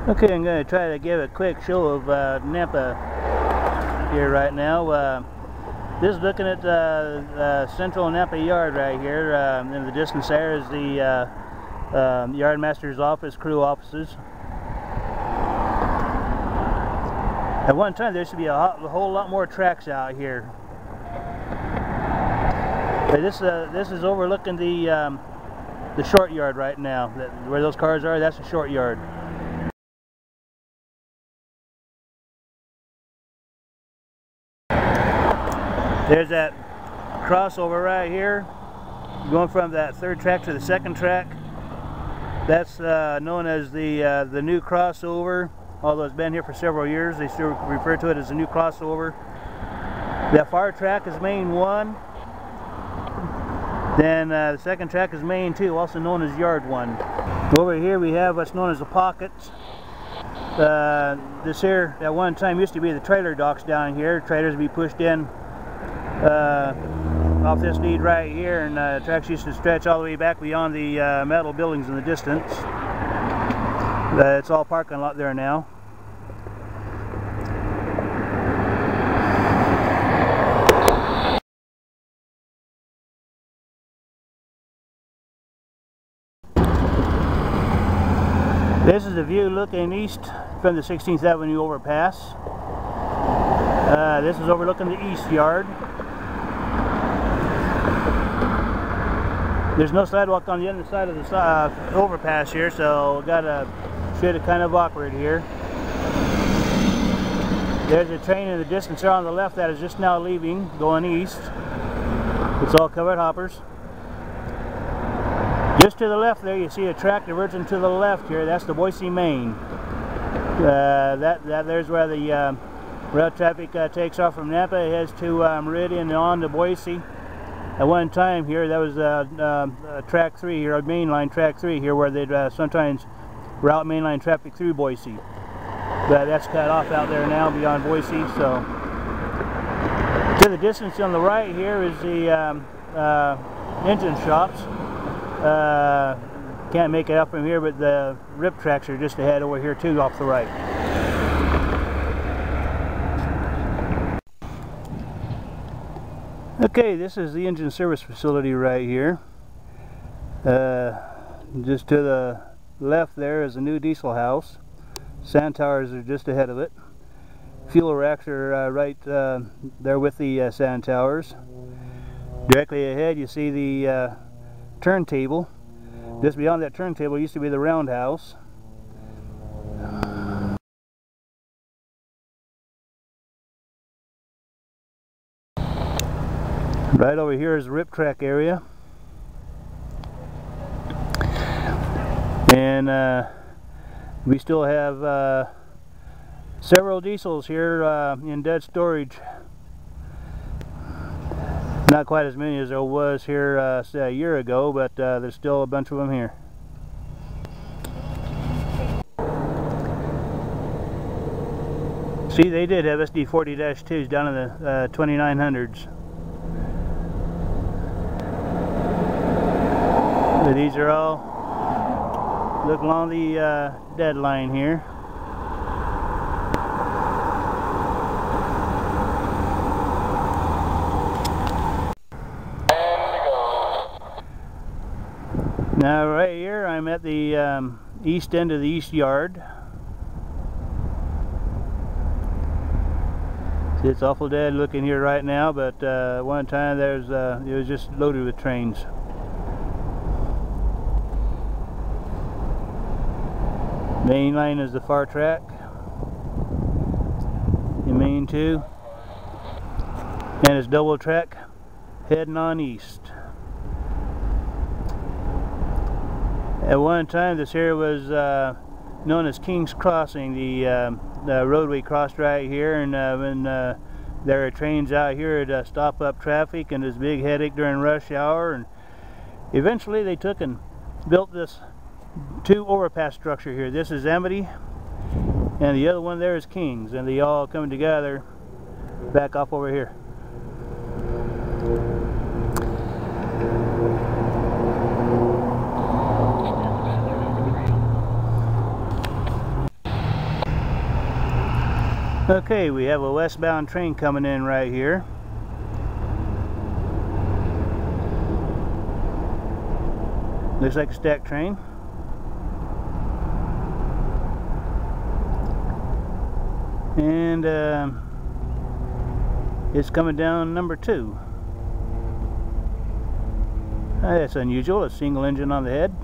Okay, I'm going to try to give a quick show of Nampa here right now. This is looking at central Nampa yard right here. In the distance there is the yard master's office, crew offices. At one time there used to be a whole lot more tracks out here. But this is overlooking the short yard right now. Where those cars are, that's the short yard. There's that crossover right here, going from that third track to the second track. That's known as the new crossover. Although it's been here for several years, they still refer to it as the new crossover. That far track is main 1. Then the second track is main 2, also known as yard 1. Over here we have what's known as the pockets. This here at one time used to be the trailer docks down here. Trailers would be pushed in off this lead right here, and tracks used to stretch all the way back beyond the metal buildings in the distance. It's all parking lot there now. This is the view looking east from the 16th Avenue overpass. This is overlooking the east yard. There's no sidewalk on the other side of the overpass here, so gotta shit it kind of awkward here. There's a train in the distance there on the left that is just now leaving, going east. It's all covered hoppers. Just to the left there you see a track diverging to the left here. That's the Boise, Maine. There's where the rail traffic takes off from Nampa. It heads to Meridian and on to Boise. At one time here, that was track 3 here, mainline track 3 here, where they'd sometimes route mainline traffic through Boise. But that's cut off out there now beyond Boise. So to the distance on the right here is the engine shops. Can't make it up from here, but the rip tracks are just ahead over here too off the right. Okay, this is the engine service facility right here. Just to the left there is a new diesel house. Sand towers are just ahead of it. Fuel racks are right there with the sand towers. Directly ahead you see the turntable. Just beyond that turntable used to be the roundhouse. Right over here is the rip track area. And we still have several diesels here in dead storage. Not quite as many as there was here say a year ago, but there's still a bunch of them here. See, they did have SD40-2s down in the 2900s. But these are all look along the dead line here. Now right here I'm at the east end of the east yard. See, it's awful dead looking here right now, but one time it was just loaded with trains. Main line is the far track in main 2, and it's double track heading on east. At one time this here was known as King's Crossing. The roadway crossed right here, and when there are trains out here, it'd stop up traffic, and it's a big headache during rush hour. And eventually they took and built this 2 overpass structure here. This is Amity, and the other one there is King's, and they all come together back up over here. Okay, we have a westbound train coming in right here. Looks like a stack train. And it's coming down number 2. That's unusual, a single engine on the head.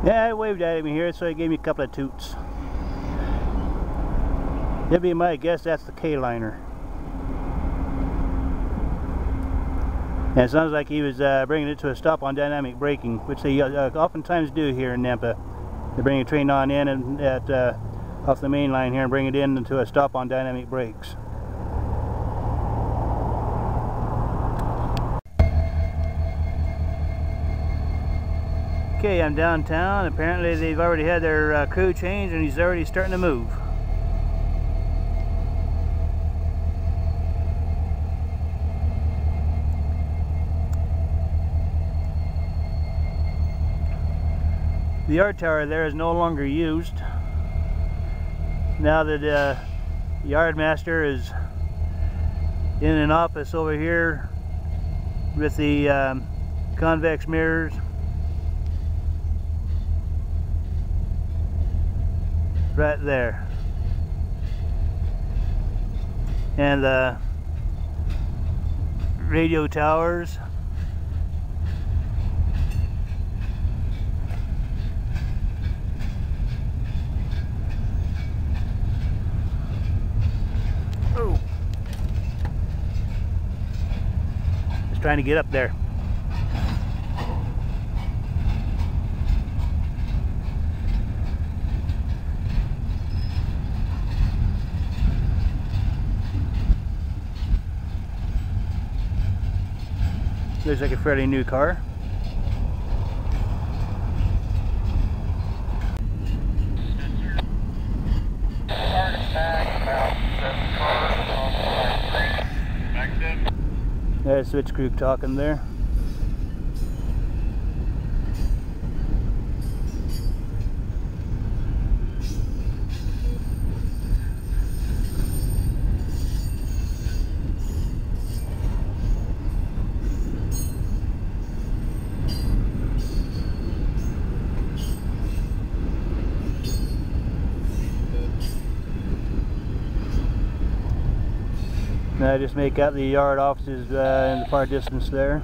Yeah, I waved at him here, so he gave me a couple of toots. That'd be my guess, that's the K-liner. And it sounds like he was bringing it to a stop on dynamic braking, which they oftentimes do here in Nampa. They bring a train on in and off the main line here and bring it in into a stop on dynamic brakes. Okay, I'm downtown. Apparently they've already had their crew change and he's already starting to move. The yard tower there is no longer used. Now that the yard master is in an office over here with the convex mirrors. Right there. And the radio towers. Oh. Just trying to get up there. Looks like a fairly new car. There's switch crew talking there. I just make out the yard offices in the far distance there.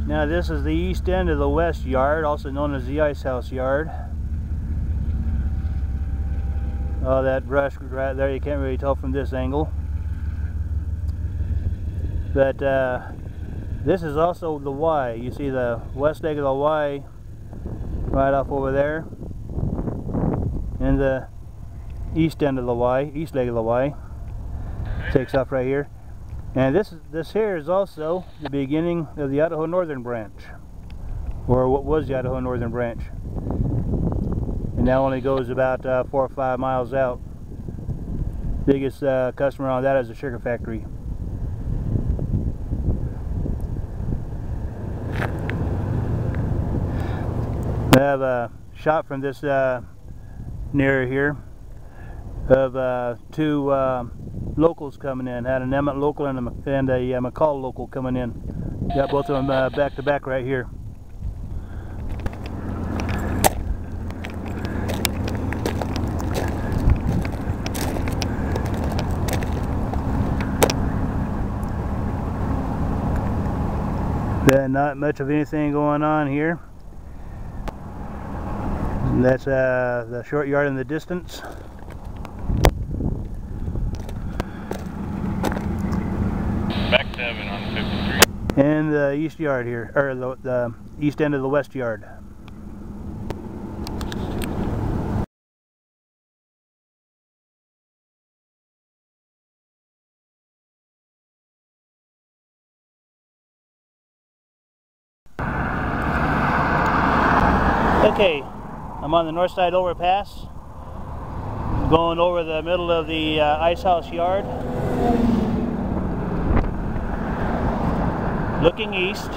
Now this is the east end of the west yard, also known as the ice house yard. Oh, that brush right there, you can't really tell from this angle. But this is also the Y. You see the west leg of the Y right off over there. And the east end of the Y, east leg of the Y, takes off right here. And this here is also the beginning of the Idaho Northern Branch, or what was the Idaho Northern Branch. And now only goes about 4 or 5 miles out. Biggest customer on that is a sugar factory. I have a shot from this near here of two locals coming in. Had an Emmett local and a McCall local coming in. Got both of them back to back right here. Not much of anything going on here. And that's the short yard in the distance. Back 7 on 53. And the east yard here, or the east end of the west yard. Okay, I'm on the north side overpass, going over the middle of the ice house yard, looking east.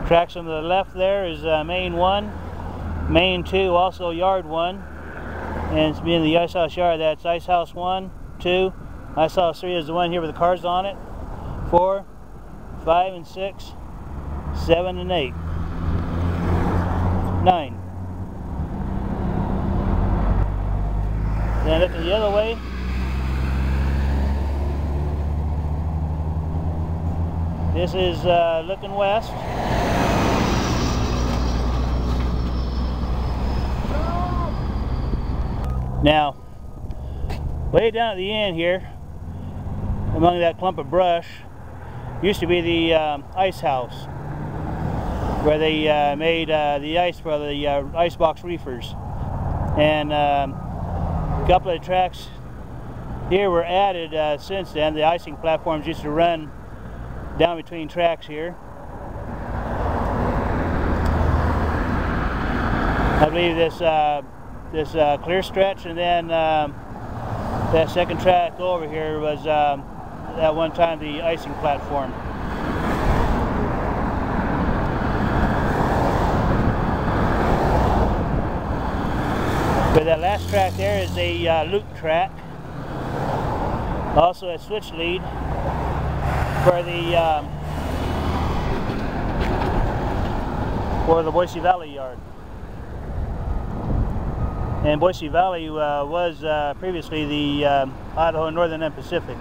Tracks on the left there is main 1, main 2, also yard 1, and it's being the ice house yard. That's ice house 1, 2, ice house 3 is the one here with the cars on it, 4, 5 and 6, 7 and 8, 9. Then looking the other way, this is looking west. Now, way down at the end here, among that clump of brush, used to be the ice house, where they made the ice for the icebox reefers. And a couple of tracks here were added since then. The icing platforms used to run down between tracks here. I believe this clear stretch, and then that second track over here was at one time the icing platform. But that last track there is a loop track, also a switch lead for the Boise Valley yard. And Boise Valley was previously the Idaho Northern and Pacific.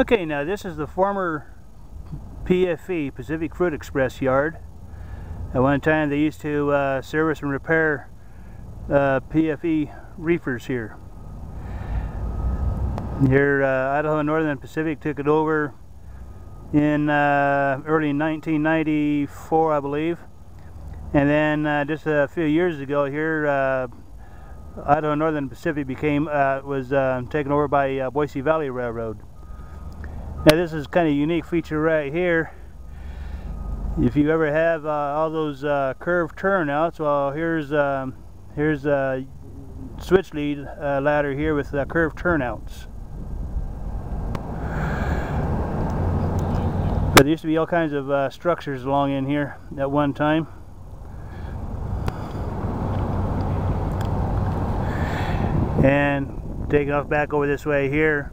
Okay, now this is the former PFE, Pacific Fruit Express yard. At one time they used to service and repair PFE reefers here. Here Idaho Northern and Pacific took it over in early 1994, I believe, And then just a few years ago here, Idaho Northern Pacific was taken over by Boise Valley Railroad. Now this is kind of a unique feature right here. If you ever have all those curved turnouts, well, here's a switch lead ladder here with curved turnouts. But there used to be all kinds of structures along in here at one time. And taking off back over this way here,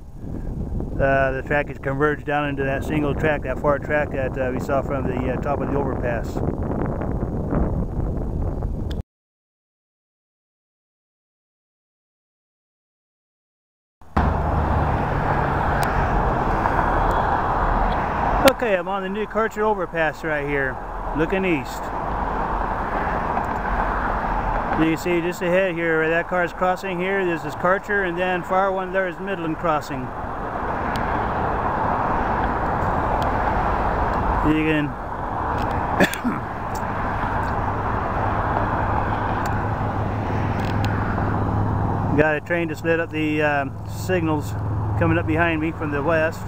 the track is converged down into that single track, that far track that we saw from the top of the overpass. Okay, I'm on the new Karcher overpass right here, looking east. You can see just ahead here where that car is crossing here, this is Karcher, and then far one there is Midland crossing. You can got a train just lit up the signals coming up behind me from the west.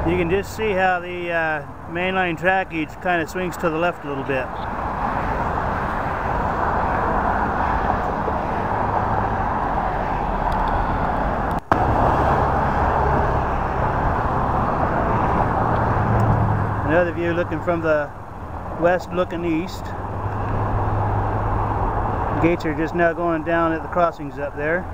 You can just see how the mainline trackage kind of swings to the left a little bit. Another view looking from the west looking east. The gates are just now going down at the crossings up there.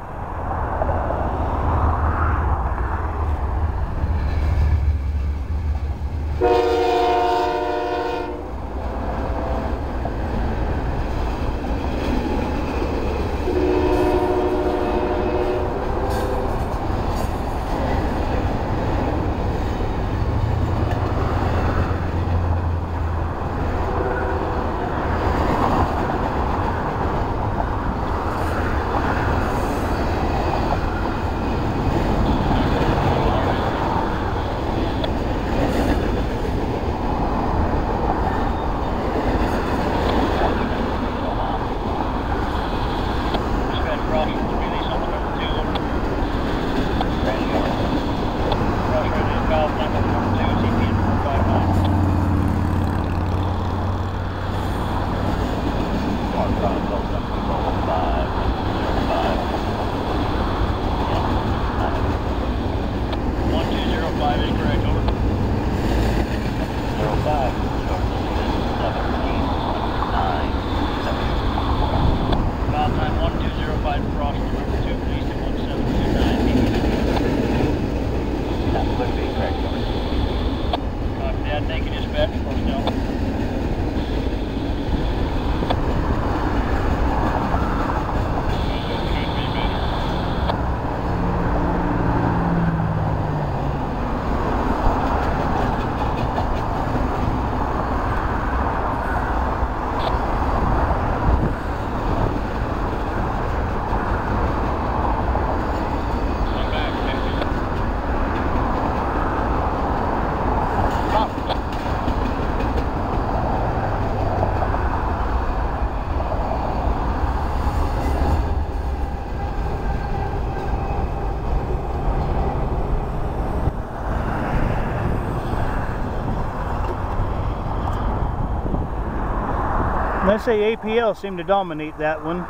Let's say APL seemed to dominate that one.